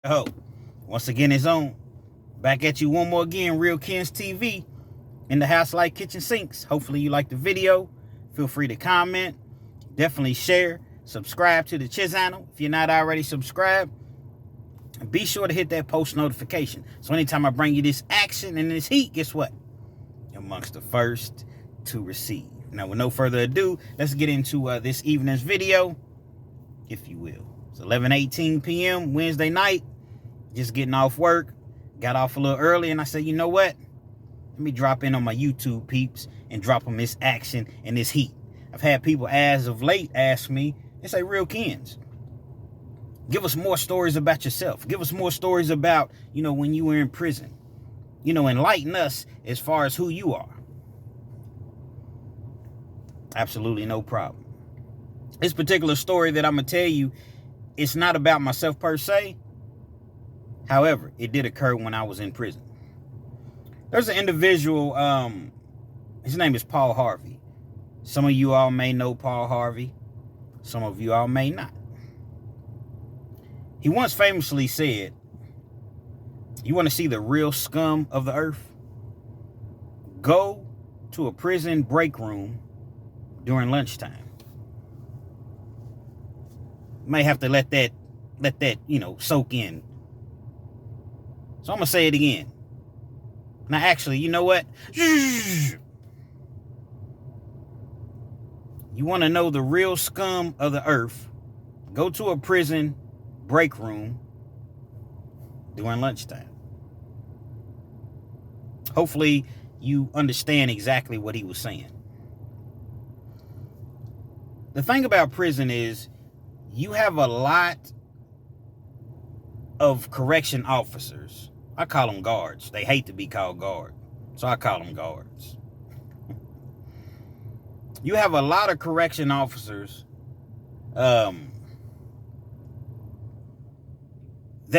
Oh, once again, it's on. Back at you one more again, Real Kens TV in the house like kitchen sinks. Hopefully you like the video. Feel free to comment. Definitely share. Subscribe to the channel if you're not already subscribed. And be sure to hit that post notification. So anytime I bring you this action and this heat, guess what? You're amongst the first to receive. Now, with no further ado, let's get into this evening's video, if you will. It's 11:18 p.m. Wednesday night. Just getting off work. Got off a little early, and I said, you know what? Let me drop in on my YouTube peeps and drop them this action and this heat. I've had people as of late ask me, they say, Real Kens, give us more stories about yourself. Give us more stories about, when you were in prison. Enlighten us as far as who you are. Absolutely no problem. This particular story that I'm going to tell you, it's not about myself per se. However, it did occur when I was in prison. There's an individual, his name is Paul Harvey. Some of you all may know Paul Harvey. Some of you all may not. He once famously said, you want to see the real scum of the earth? Go to a prison break room during lunchtime. May have to let that, soak in. So I'm going to say it again. Now, actually, you know what? You want to know the real scum of the earth? Go to a prison break room during lunchtime. Hopefully, you understand exactly what he was saying. The thing about prison is you have a lot of correction officers. I call them guards. They hate to be called guards, so I call them guards. You have a lot of correction officers that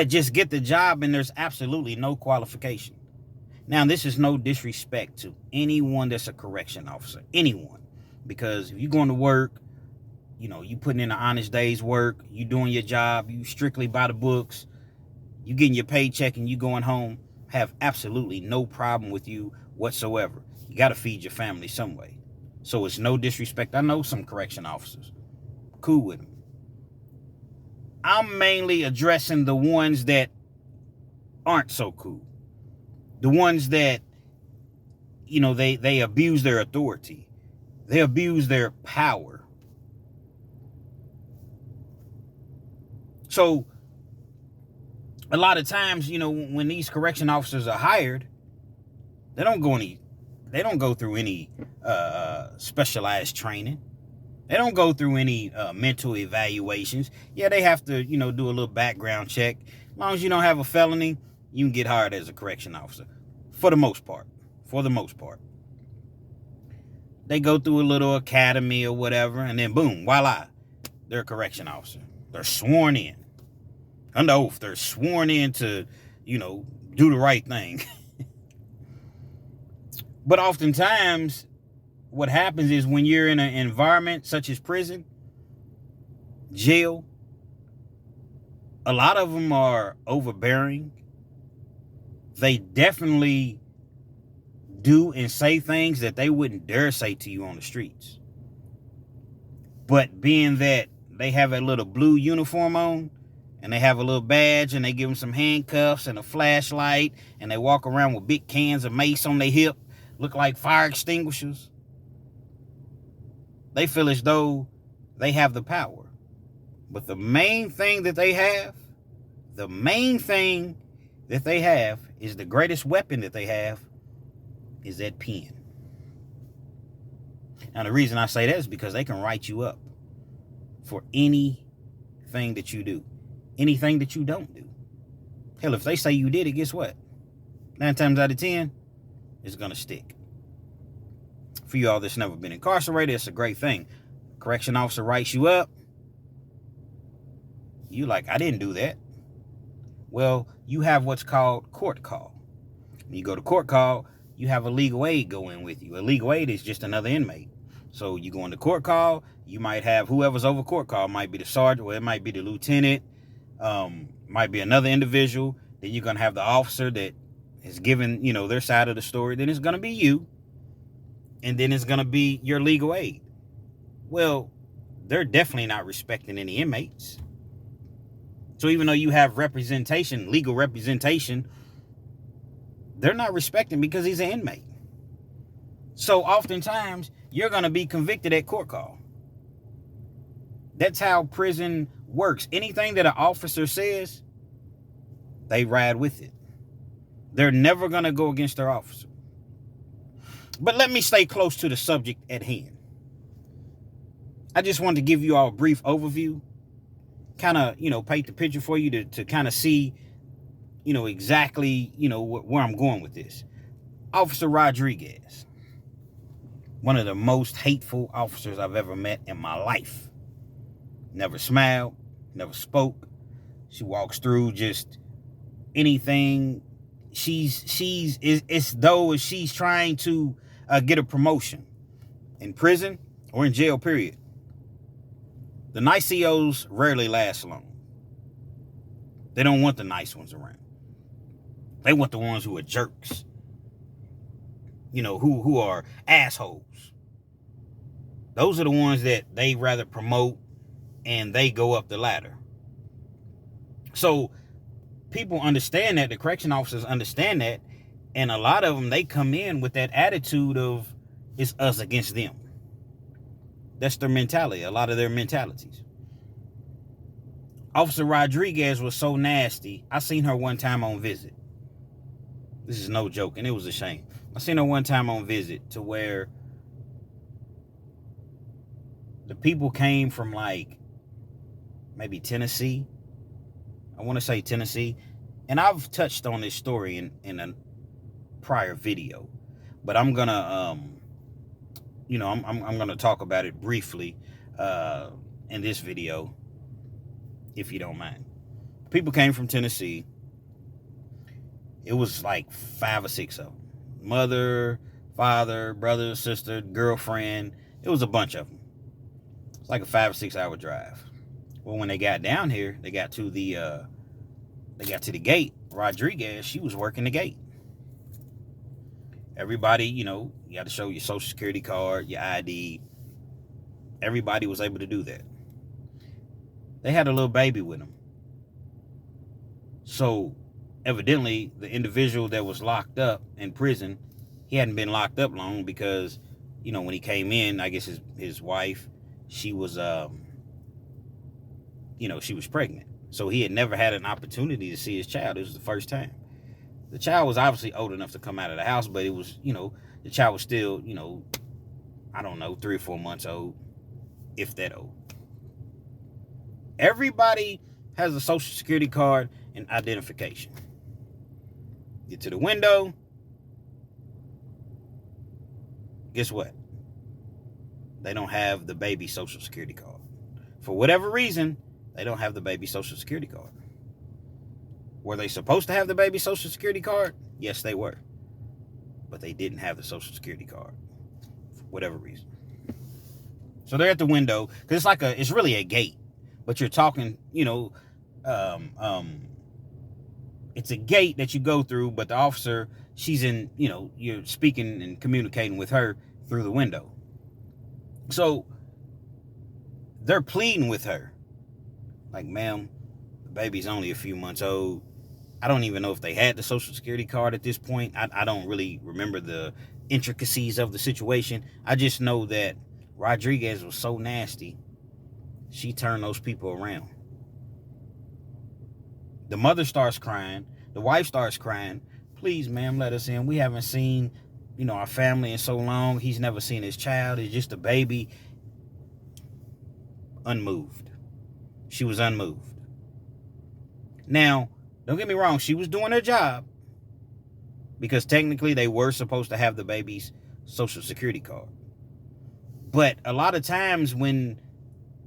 just get the job, and there's absolutely no qualification. Now, this is no disrespect to anyone that's a correction officer, anyone, because if you're going to work, you putting in an honest day's work, you doing your job, you strictly by the books, you getting your paycheck and you going home, have absolutely no problem with you whatsoever. You got to feed your family some way. So it's no disrespect. I know some correction officers. Cool with them. I'm mainly addressing the ones that aren't so cool. The ones that, they abuse their authority. They abuse their power. So a lot of times, when these correction officers are hired, they don't go through any specialized training. They don't go through any mental evaluations. Yeah, they have to, do a little background check. As long as you don't have a felony, you can get hired as a correction officer. For the most part. They go through a little academy or whatever, and then boom, voila, they're a correction officer. They're sworn in. Under oath, they're sworn in to, do the right thing. But oftentimes, what happens is when you're in an environment such as prison, jail, a lot of them are overbearing. They definitely do and say things that they wouldn't dare say to you on the streets. But being that they have a little blue uniform on, and they have a little badge, and they give them some handcuffs and a flashlight, and they walk around with big cans of mace on their hip, look like fire extinguishers. They feel as though they have the power. But the main thing that they have is the greatest weapon that they have is that pen. Now, the reason I say that is because they can write you up for anything that you do. Anything that you don't do. Hell, if they say you did it, guess what? 9 times out of 10, it's going to stick. For you all that's never been incarcerated, it's a great thing. Correction officer writes you up. You like, I didn't do that. Well, you have what's called court call. When you go to court call, you have a legal aid go in with you. A legal aid is just another inmate. So you go into court call, you might have whoever's over court call. It might be the sergeant, or it might be the lieutenant. Might be another individual. Then you're going to have the officer that is giving, their side of the story. Then it's going to be you. And then it's going to be your legal aid. Well, they're definitely not respecting any inmates. So even though you have representation, legal representation, they're not respecting because he's an inmate. So oftentimes, you're going to be convicted at court call. That's how prison works. Anything that an officer says, they ride with it. They're never going to go against their officer. But let me stay close to the subject at hand. I just wanted to give you all a brief overview, kind of, paint the picture for you to kind of see, exactly, where I'm going with this. Officer Rodriguez, one of the most hateful officers I've ever met in my life. Never smiled, never spoke. She walks through just anything. It's though she's trying to get a promotion in prison or in jail, period. The nice COs rarely last long. They don't want the nice ones around. They want the ones who are jerks. Who are assholes. Those are the ones that they rather promote and they go up the ladder. So people understand that, the correction officers understand that, and a lot of them, they come in with that attitude of it's us against them. That's their mentality, a lot of their mentalities. Officer Rodriguez was so nasty. I seen her one time on visit. This is no joke, and it was a shame. I seen her one time on visit to where the people came from like maybe Tennessee. I want to say Tennessee. And I've touched on this story in a prior video. But I'm going to, I'm going to talk about it briefly in this video, if you don't mind. People came from Tennessee. It was like 5 or 6 of them. Mother, father, brother, sister, girlfriend. It was a bunch of them. It's like a 5 or 6 hour drive. Well, when they got down here, they got to the gate. Rodriguez, she was working the gate. Everybody, you got to show your social security card, your ID. Everybody was able to do that. They had a little baby with them. So, evidently, the individual that was locked up in prison, he hadn't been locked up long because, when he came in, I guess his wife, she was, she was pregnant. So he had never had an opportunity to see his child. It was the first time. The child was obviously old enough to come out of the house, but it was, the child was still, 3 or 4 months old, if that old. Everybody has a social security card and identification. Get to the window. Guess what? They don't have the baby social security card. For whatever reason, they don't have the baby social security card. Were they supposed to have the baby social security card? Yes, they were. But they didn't have the social security card. For whatever reason. So they're at the window. Because it's really a gate. But you're talking, it's a gate that you go through, but the officer, she's in, you're speaking and communicating with her through the window. So they're pleading with her. Like, ma'am, the baby's only a few months old. I don't even know if they had the social security card at this point. I don't really remember the intricacies of the situation. I just know that Rodriguez was so nasty, she turned those people around. The mother starts crying. The wife starts crying. Please, ma'am, let us in. We haven't seen, our family in so long. He's never seen his child. It's just a baby. Unmoved. She was unmoved. Now, don't get me wrong. She was doing her job. Because technically they were supposed to have the baby's social security card. But a lot of times when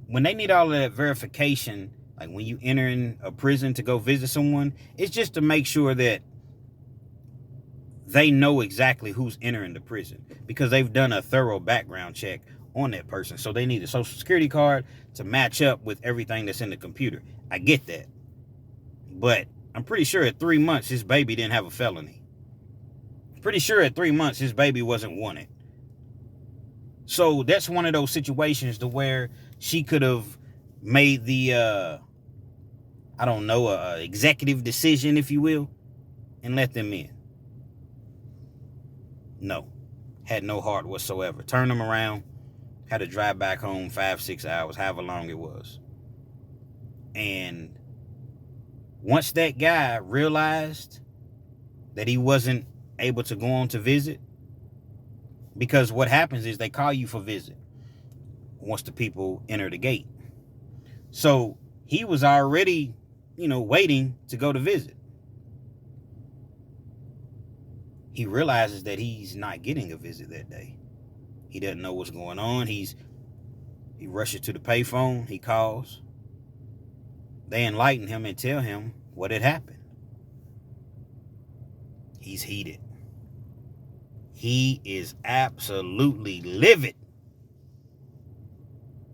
they need all of that verification, like when you enter in a prison to go visit someone, it's just to make sure that they know exactly who's entering the prison because they've done a thorough background check on that person. So they need a social security card to match up with everything that's in the computer. I get that. But I'm pretty sure at 3 months, his baby didn't have a felony. Pretty sure at 3 months, his baby wasn't wanted. So that's one of those situations to where she could have made the, executive decision, if you will, and let them in. No. Had no heart whatsoever. Turned them around. Had to drive back home 5-6 hours, however long it was. And once that guy realized that he wasn't able to go on to visit, because what happens is they call you for visit once the people enter the gate. So he was already, waiting to go to visit. He realizes that he's not getting a visit that day. He doesn't know what's going on. He rushes to the payphone. He calls. They enlighten him and tell him what had happened. He's heated. He is absolutely livid.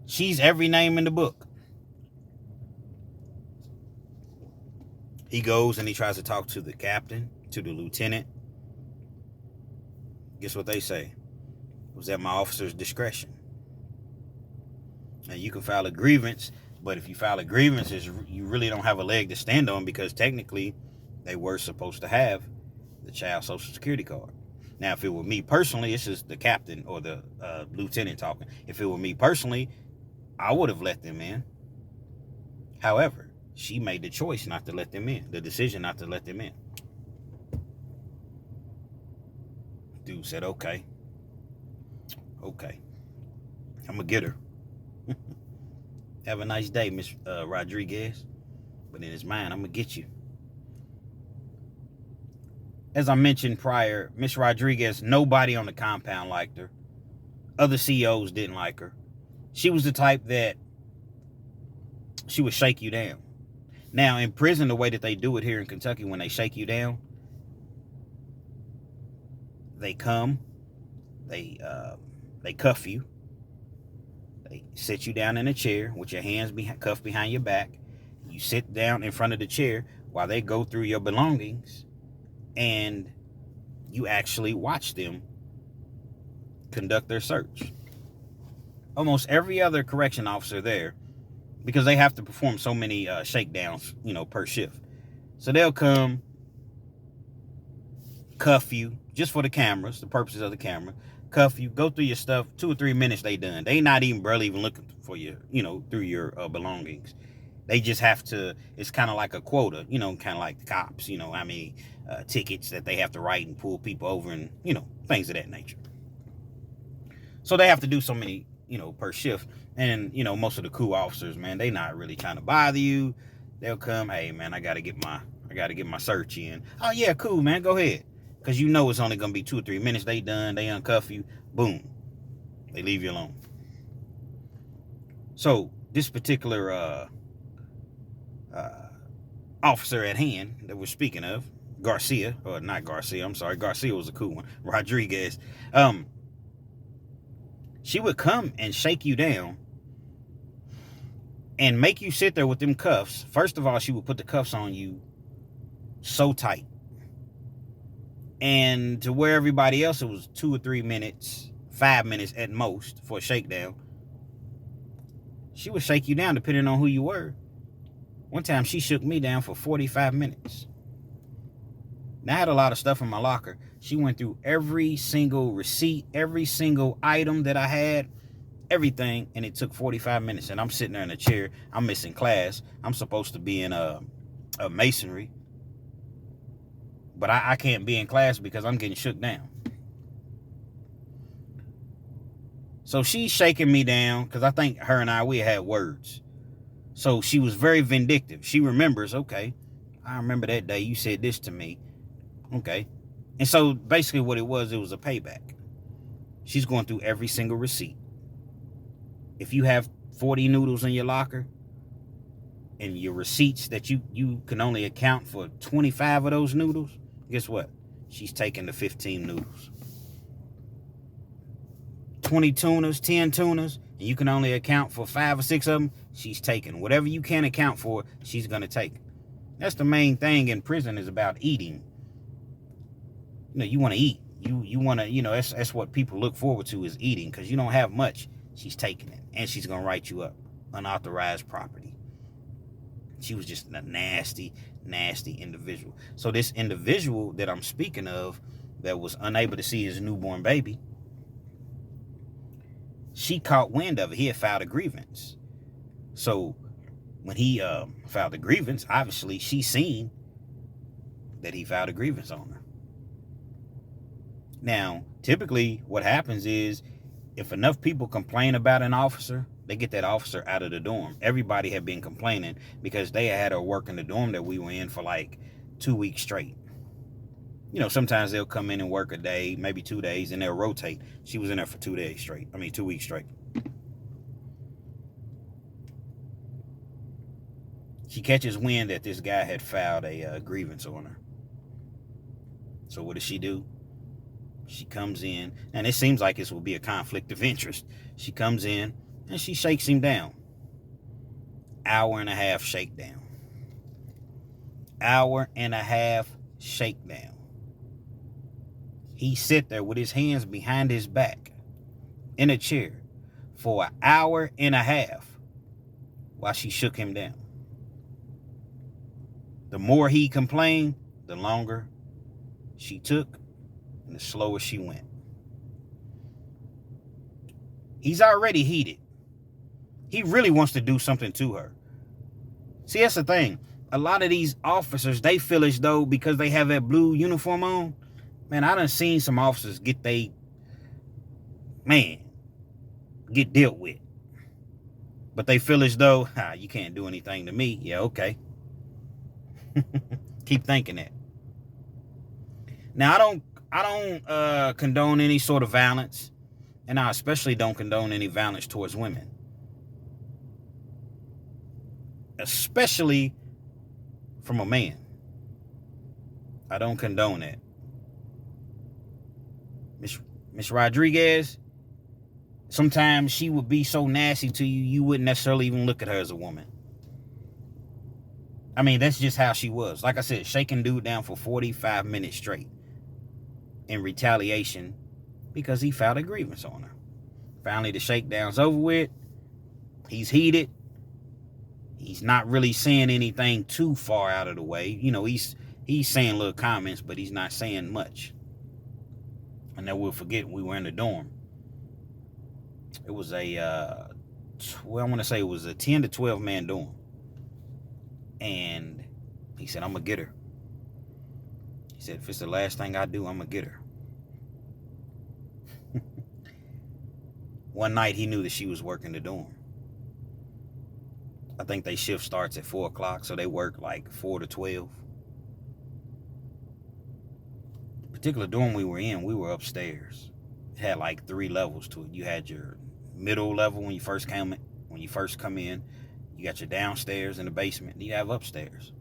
She's every name in the book. He goes and he tries to talk to the captain, to the lieutenant. Guess what they say? It was at my officer's discretion. And you can file a grievance, but if you file a grievance, you really don't have a leg to stand on, because technically they were supposed to have the child's social security card. Now, if it were me personally, it's just the captain or the lieutenant talking. If it were me personally, I would have let them in. However, she made the choice not to let them in, the decision not to let them in. Dude said, okay, I'm going to get her. Have a nice day, Miss Rodriguez. But in his mind, I'm going to get you. As I mentioned prior, Miss Rodriguez, nobody on the compound liked her. Other CEOs didn't like her. She was the type that she would shake you down. Now, in prison, the way that they do it here in Kentucky, when they shake you down, they come, they cuff you, they sit you down in a chair with your hands cuffed behind your back. You sit down in front of the chair while they go through your belongings, and you actually watch them conduct their search. Almost every other correction officer there, because they have to perform so many shakedowns, per shift. So they'll come, cuff you, just for the cameras, the purposes of the camera, cuff you, go through your stuff, 2 or 3 minutes they done. They not even barely even looking for you, through your belongings. They just have to, it's kind of like a quota, kind of like the cops, tickets that they have to write and pull people over and, things of that nature. So they have to do so many, per shift. And, most of the cool officers, man, they not really trying to bother you. They'll come, hey, man, I got to get my search in. Oh, yeah, cool, man, go ahead. Because it's only going to be 2 or 3 minutes. They done, they uncuff you, boom. They leave you alone. So this particular officer at hand that we're speaking of, Garcia was a cool one, Rodriguez, she would come and shake you down and make you sit there with them cuffs. First of all, she would put the cuffs on you so tight, and to where everybody else, it was 2 or 3 minutes, 5 minutes at most for a shakedown. She would shake you down depending on who you were. One time she shook me down for 45 minutes. Now, I had a lot of stuff in my locker. She went through every single receipt, every single item that I had, everything, and it took 45 minutes. And I'm sitting there in a chair. I'm missing class. I'm supposed to be in a masonry, but I can't be in class because I'm getting shook down. So she's shaking me down because I think her and we had words. So she was very vindictive. She remembers, okay, I remember that day you said this to me. Okay. And so basically what it was a payback. She's going through every single receipt. If you have 40 noodles in your locker and your receipts that you can only account for 25 of those noodles, guess what? She's taking the 15 noodles. 20 tunas, 10 tunas, and you can only account for 5 or 6 of them, she's taking. Whatever you can't account for, she's going to take. That's the main thing in prison, is about eating. You want to eat. You want to, that's what people look forward to, is eating, because you don't have much. She's taking it, and she's going to write you up. Unauthorized property. She was just a nasty, nasty individual. So this individual that I'm speaking of, that was unable to see his newborn baby, she caught wind of it. He had filed a grievance. So when he filed a grievance, obviously she seen that he filed a grievance on her. Now, typically what happens is, if enough people complain about an officer, they get that officer out of the dorm. Everybody had been complaining because they had her work in the dorm that we were in for like 2 weeks straight. Sometimes they'll come in and work a day, maybe 2 days, and they'll rotate. She was in there for 2 days straight. 2 weeks straight. She catches wind that this guy had filed a grievance on her. So what does she do? She comes in, and it seems like this will be a conflict of interest. She comes in, and she shakes him down. 1.5 hour shakedown. 1.5 hour shakedown. He sit there with his hands behind his back in a chair for 1.5 hours while she shook him down. The more he complained, the longer she took, and the slower she went. He's already heated. He really wants to do something to her. See, that's the thing. A lot of these officers, they feel as though because they have that blue uniform on, man, I done seen some officers get dealt with. But they feel as though, you can't do anything to me. Yeah, okay. Keep thinking that. Now, I don't condone any sort of violence, and I especially don't condone any violence towards women. Especially from a man. I don't condone that. Miss Rodriguez, sometimes she would be so nasty to you, you wouldn't necessarily even look at her as a woman. That's just how she was. Like I said, shaking dude down for 45 minutes straight in retaliation because he filed a grievance on her. Finally, the shakedown's over with. He's heated. He's not really saying anything too far out of the way. He's saying little comments, but he's not saying much. And then we'll forget we were in the dorm. It was I want to say it was a 10 to 12 man dorm. And he said, I'm going to get her. He said, if it's the last thing I do, I'm going to get her. One night he knew that she was working the dorm. I think they shift starts at 4 o'clock, so they work like 4 to 12. The particular dorm we were in, we were upstairs. It had like 3 levels to it. You had your middle level when you first come in. You got your downstairs in the basement. And you have upstairs.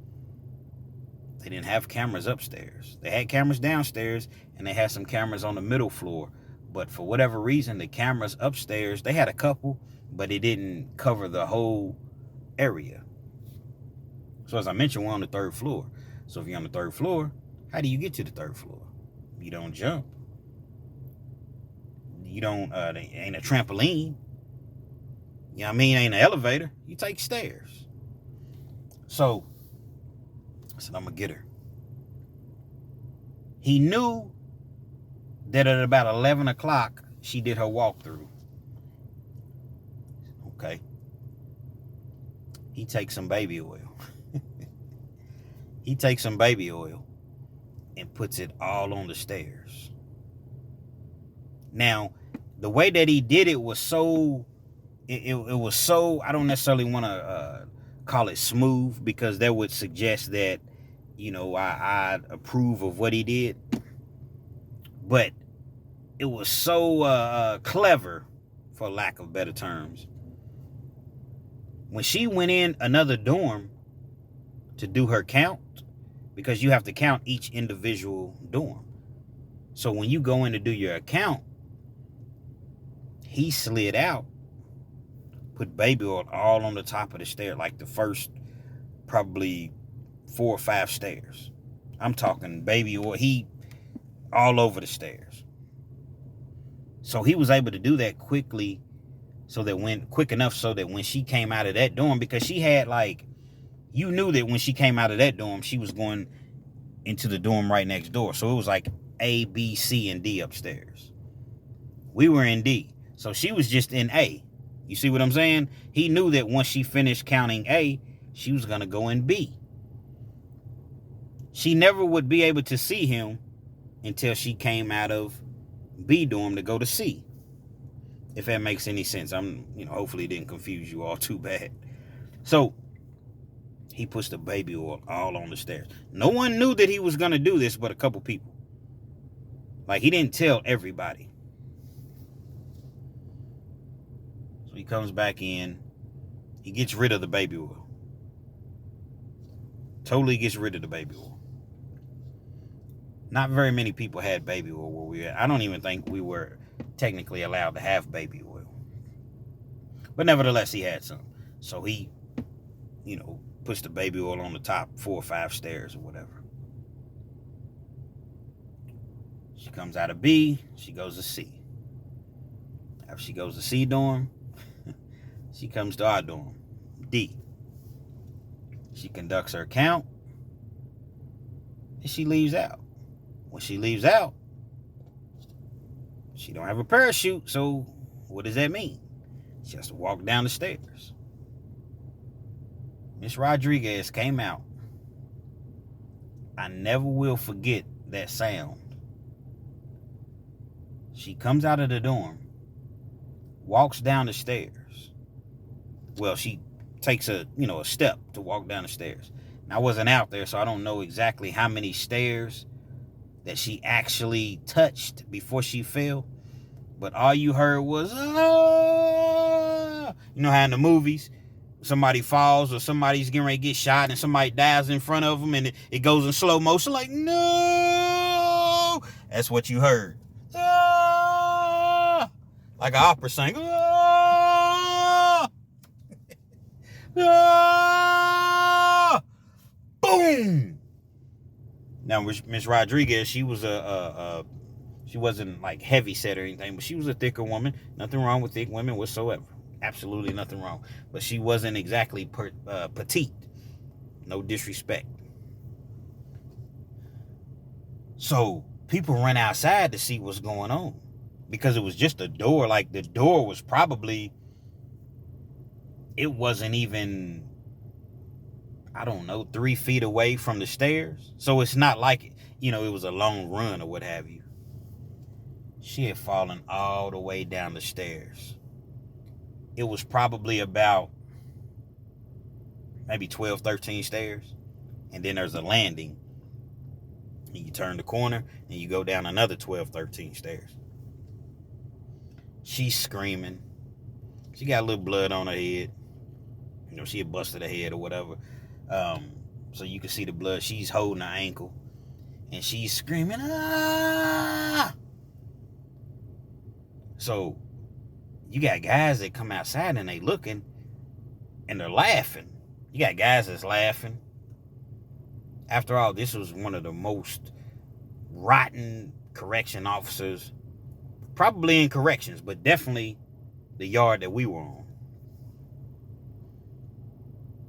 They didn't have cameras upstairs. They had cameras downstairs, and they had some cameras on the middle floor. But for whatever reason, the cameras upstairs, they had a couple, but it didn't cover the whole area. So as I mentioned, we're on the 3rd floor. So if you're on the 3rd floor, how do you get to the 3rd floor? You don't jump. You don't, there ain't a trampoline. Ain't an elevator. You take stairs. So I said, I'm going to get her. He knew that at about 11 o'clock, she did her walkthrough. Okay. He takes some baby oil. He takes some baby oil and puts it all on the stairs. Now, the way that he did it was so... It was so... I don't necessarily want to call it smooth, because that would suggest that, I approve of what he did. But it was so clever, for lack of better terms. When she went in another dorm to do her count, because you have to count each individual dorm. So when you go in to do your account, he slid out, put baby oil all on the top of the stair, like the first probably 4 or 5 stairs. I'm talking baby oil. He all over the stairs. So he was able to do that quickly, quick enough so that when she came out of that dorm, because she had like, you knew that when she came out of that dorm, she was going into the dorm right next door. So it was like A, B, C, and D upstairs. We were in D. So she was just in A. You see what I'm saying? He knew that once she finished counting A, she was going to go in B. She never would be able to see him until she came out of B dorm to go to C. If that makes any sense. Hopefully it didn't confuse you all too bad. So he puts the baby oil all on the stairs. No one knew that he was going to do this but a couple people. Like, he didn't tell everybody. So he comes back in. He gets rid of the baby oil. Totally gets rid of the baby oil. Not very many people had baby oil where we were at. I don't even think we were technically allowed to have baby oil. But nevertheless, he had some. So he, puts the baby oil on the top 4 or 5 stairs or whatever. She comes out of B. She goes to C. After she goes to C dorm, she comes to our dorm, D. She conducts her count, and she leaves out. When she leaves out, she don't have a parachute, so what does that mean? She has to walk down the stairs. Miss Rodriguez came out. I never will forget that sound. She comes out of the dorm, walks down the stairs. Well, she takes a step to walk down the stairs. Now, I wasn't out there, so I don't know exactly how many stairs that she actually touched before she fell. But all you heard was, ah! You know how in the movies, somebody falls or somebody's getting ready to get shot and somebody dies in front of them and it goes in slow motion like, no! That's what you heard. Ah! Like an opera singer. Ah! Ah! Boom! Now, Miss Rodriguez, she was she wasn't like heavy set or anything, but she was a thicker woman. Nothing wrong with thick women whatsoever. Absolutely nothing wrong. But she wasn't exactly petite. No disrespect. So people ran outside to see what's going on because it was just a door. Like, the door was probably, it wasn't even, I don't know, 3 feet away from the stairs. So it's not like, it was a long run or what have you. She had fallen all the way down the stairs. It was probably about maybe 12, 13 stairs. And then there's a landing. And you turn the corner and you go down another 12, 13 stairs. She's screaming. She got a little blood on her head. She had busted her head or whatever. So you can see the blood. She's holding her ankle. And she's screaming, ah! So you got guys that come outside and they looking and they're laughing. You got guys that's laughing. After all, this was one of the most rotten correction officers, probably in corrections, but definitely the yard that we were on.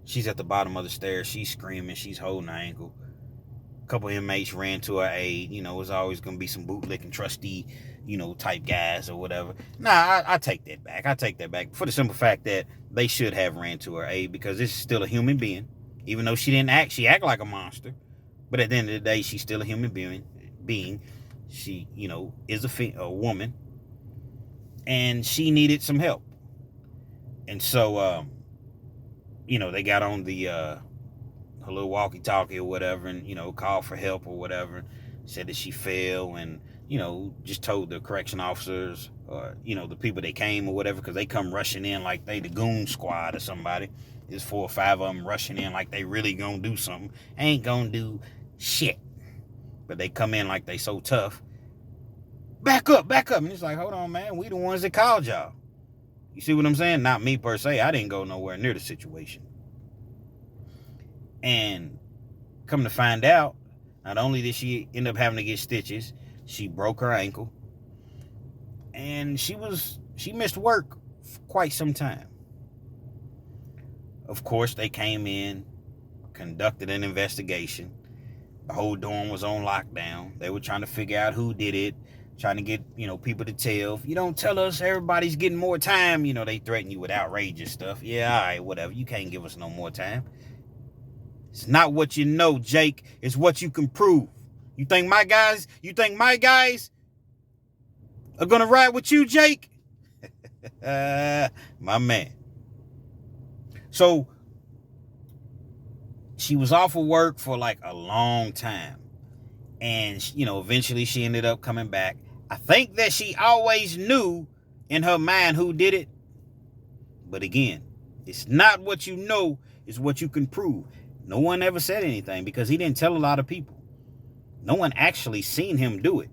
She's at the bottom of the stairs. She's screaming. She's holding her ankle. A couple inmates ran to her aid. It's always going to be some bootlicking trustee, type guys or whatever. Nah, I take that back. I take that back for the simple fact that they should have ran to her aid because this is still a human being. Even though she acted like a monster. But at the end of the day, she's still a human being. She, is a woman. And she needed some help. And so, they got on the her little walkie-talkie or whatever and, called for help or whatever. Said that she fell and, just told the correction officers or, the people that came or whatever, because they come rushing in like they the goon squad or somebody. There's 4 or 5 of them rushing in like they really gonna do something. Ain't gonna do shit. But they come in like they so tough. Back up. And it's like, hold on, man. We the ones that called y'all. You see what I'm saying? Not me per se. I didn't go nowhere near the situation. And Come to find out, not only did she end up having to get stitches, she broke her ankle. And she missed work for quite some time. Of course, they came in, conducted an investigation. The whole dorm was on lockdown. They were trying to figure out who did it, trying to get, people to tell. If you don't tell us, everybody's getting more time. They threaten you with outrageous stuff. Yeah, all right, whatever. You can't give us no more time. It's not what you know, Jake. It's what you can prove. You think my guys are going to ride with you, Jake? My man. So she was off of work for like a long time. And, eventually she ended up coming back. I think that she always knew in her mind who did it. But again, it's not what you know, it's what you can prove. No one ever said anything because he didn't tell a lot of people. No one actually seen him do it.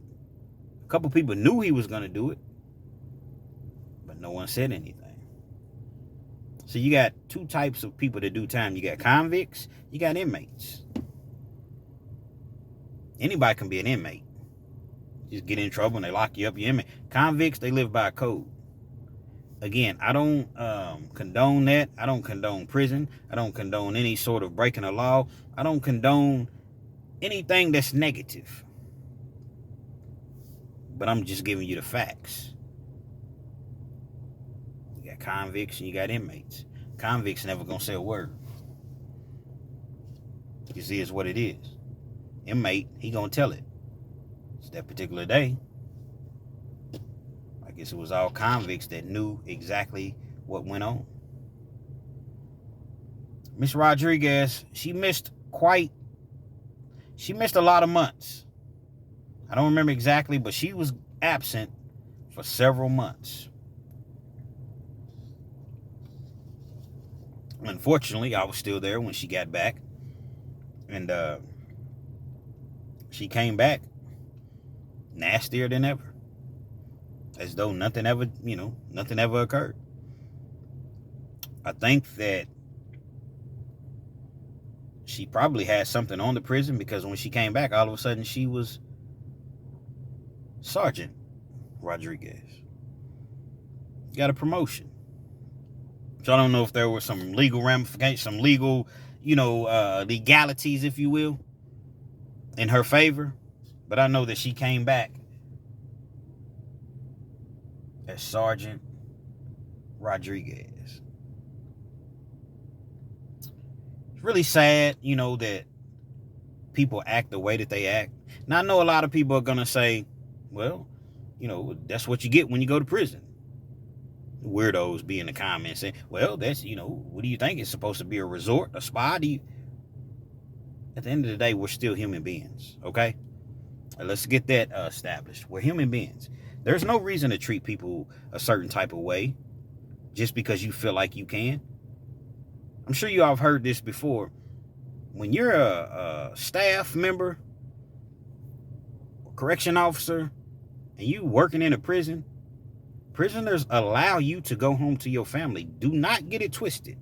A couple people knew he was going to do it, but no one said anything. So you got two types of people that do time. You got convicts, you got inmates. Anybody can be an inmate. Just get in trouble and they lock you up, you're inmate. Convicts, they live by a code. Again, I don't condone that. I don't condone prison. I don't condone any sort of breaking the law. I don't condone anything that's negative. But I'm just giving you the facts. You got convicts and you got inmates. Convicts never gonna say a word. You see, it's what it is. Inmate, he gonna tell it. It's that particular day. I guess it was all convicts that knew exactly what went on. Miss Rodriguez, she missed a lot of months. I don't remember exactly, but she was absent for several months. Unfortunately, I was still there when she got back. And she came back nastier than ever. As though nothing ever occurred. I think that she probably had something on the prison because when she came back, all of a sudden she was Sergeant Rodriguez. Got a promotion. So I don't know if there were some legal ramifications, some legal, legalities, if you will, in her favor. But I know that she came back as Sergeant Rodriguez. It's really sad, that people act the way that they act. Now, I know a lot of people are going to say, well, that's what you get when you go to prison. Weirdos be in the comments saying, well, that's, what do you think? It's supposed to be a resort, a spa? At the end of the day, we're still human beings, okay? Let's get that established. We're human beings. There's no reason to treat people a certain type of way just because you feel like you can. I'm sure you all have heard this before. When you're a staff member, correction officer, and you working in a prison, prisoners allow you to go home to your family. Do not get it twisted.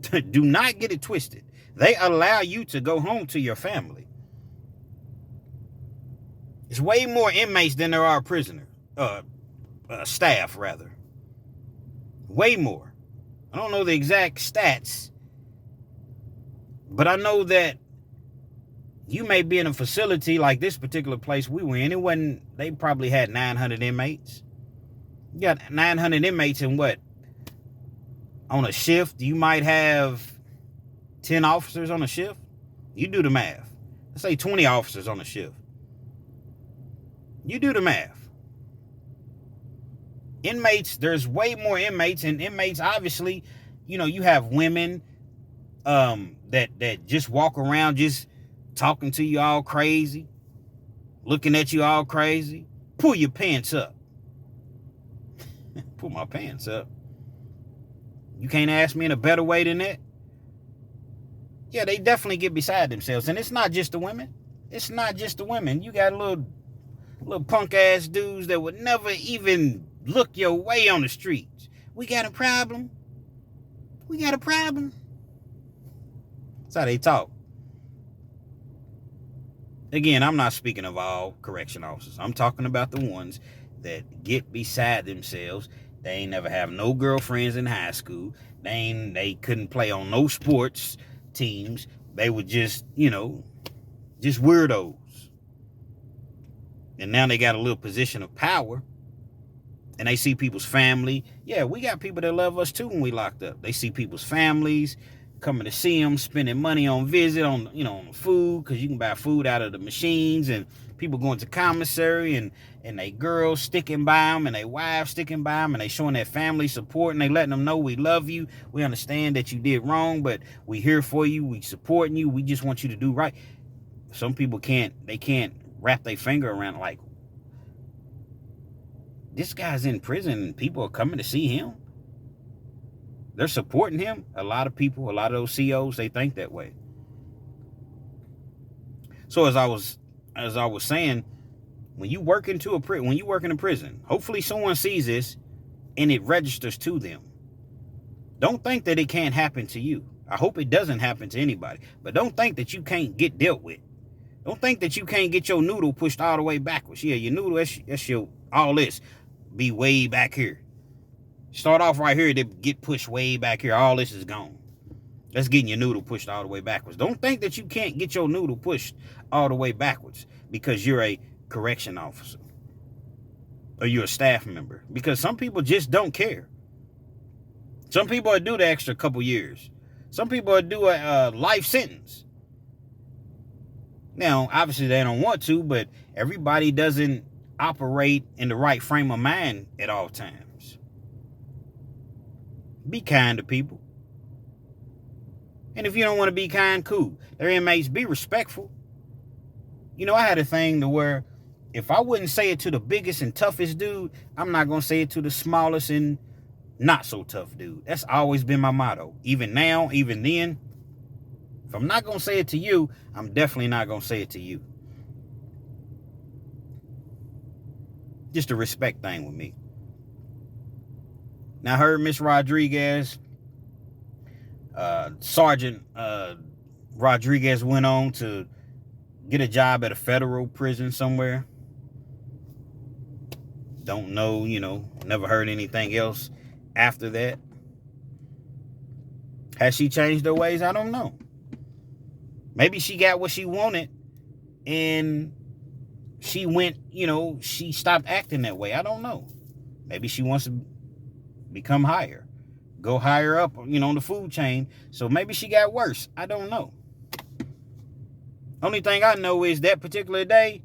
Do not get it twisted. They allow you to go home to your family. It's way more inmates than there are prisoners. Staff, rather. Way more. I don't know the exact stats, but I know that you may be in a facility like this particular place we were in. They probably had 900 inmates. You got 900 inmates in what? On a shift, you might have 10 officers on a shift. You do the math. Let's say 20 officers on a shift. You do the math. Inmates, there's way more inmates, and inmates, obviously, you have women that just walk around just talking to you all crazy, looking at you all crazy. Pull your pants up. Pull my pants up. You can't ask me in a better way than that. Yeah, they definitely get beside themselves. And it's not just the women. It's not just the women. You got little punk ass dudes that would never even look your way on the streets. We got a problem. We got a problem. That's how they talk. Again, I'm not speaking of all correction officers. I'm talking about the ones that get beside themselves. They ain't never have no girlfriends in high school. They couldn't play on no sports teams. They were just, just weirdos. And now they got a little position of power. And they see people's family. Yeah, we got people that love us too when we locked up. They see people's families coming to see them, spending money on visit, on food, because you can buy food out of the machines, and people going to commissary, and they girls sticking by them, and they wives sticking by them, and they showing their family support, and they letting them know we love you. We understand that you did wrong, but we here for you. We supporting you. We just want you to do right. Some people can't wrap their finger around, like, this guy's in prison and people are coming to see him. They're supporting him. A lot of people, a lot of those CEOs, they think that way. So as I was saying, when you work in a prison, hopefully someone sees this and it registers to them. Don't think that it can't happen to you. I hope it doesn't happen to anybody. But don't think that you can't get dealt with. Don't think that you can't get your noodle pushed all the way backwards. Yeah, your noodle, that's your all this. Be way back here. Start off right here, to get pushed way back here. All this is gone. That's getting your noodle pushed all the way backwards. Don't think that you can't get your noodle pushed all the way backwards because you're a correction officer or you're a staff member. Because some people just don't care. Some people will do the extra couple years. Some people will do a life sentence. Now, obviously they don't want to, but everybody doesn't operate in the right frame of mind at all times. Be kind to people. And if you don't want to be kind, cool. Their inmates, be respectful. I had a thing to where if I wouldn't say it to the biggest and toughest dude, I'm not going to say it to the smallest and not so tough dude. That's always been my motto. Even now, even then. If I'm not going to say it to you, I'm definitely not going to say it to you. Just a respect thing with me. Now, I heard Miss Rodriguez, Sergeant Rodriguez went on to get a job at a federal prison somewhere. Don't know, never heard anything else after that. Has she changed her ways? I don't know. Maybe she got what she wanted and she went, she stopped acting that way. I don't know. Maybe she wants to become higher, go higher up, on the food chain. So maybe she got worse. I don't know. Only thing I know is that particular day,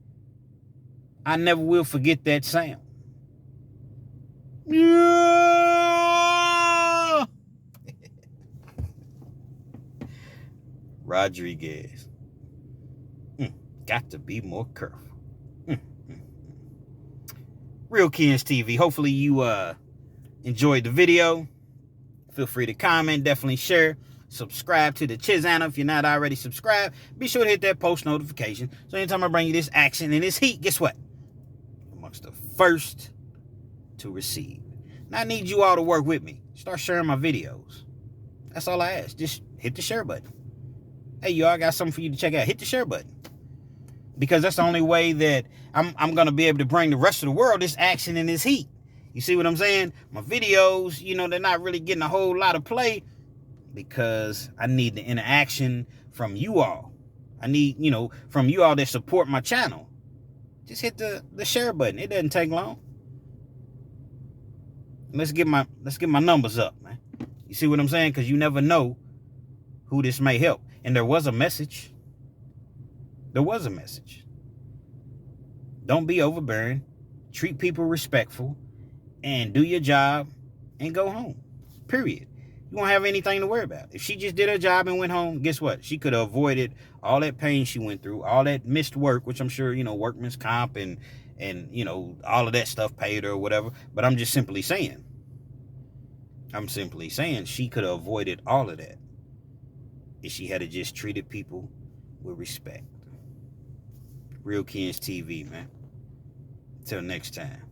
I never will forget that sound. Yeah! Rodriguez. Got to be more careful. Real Kens TV. Hopefully you enjoyed the video. Feel free to comment, definitely share, subscribe to the channel if you're not already subscribed. Be sure to hit that post notification so anytime I bring you this action and this heat, guess what? Amongst the first to receive. Now I need you all to work with me. Start sharing my videos. That's all I ask. Just hit the share button. Hey, y'all, I got something for you to check out. Hit the share button. Because that's the only way that I'm going to be able to bring the rest of the world this action and this heat. You see what I'm saying? My videos, they're not really getting a whole lot of play because I need the interaction from you all. I need, from you all that support my channel. Just hit the share button. It doesn't take long. Let's get my numbers up, man. You see what I'm saying? Because you never know who this may help. And there was a message. There was a message. Don't be overbearing. Treat people respectful. And do your job and go home. Period. You won't have anything to worry about. If she just did her job and went home, guess what? She could have avoided all that pain she went through, all that missed work, which I'm sure, workman's comp and all of that stuff paid her or whatever. But I'm just simply saying. She could have avoided all of that if she had just treated people with respect. Real Kens TV, man. Till next time.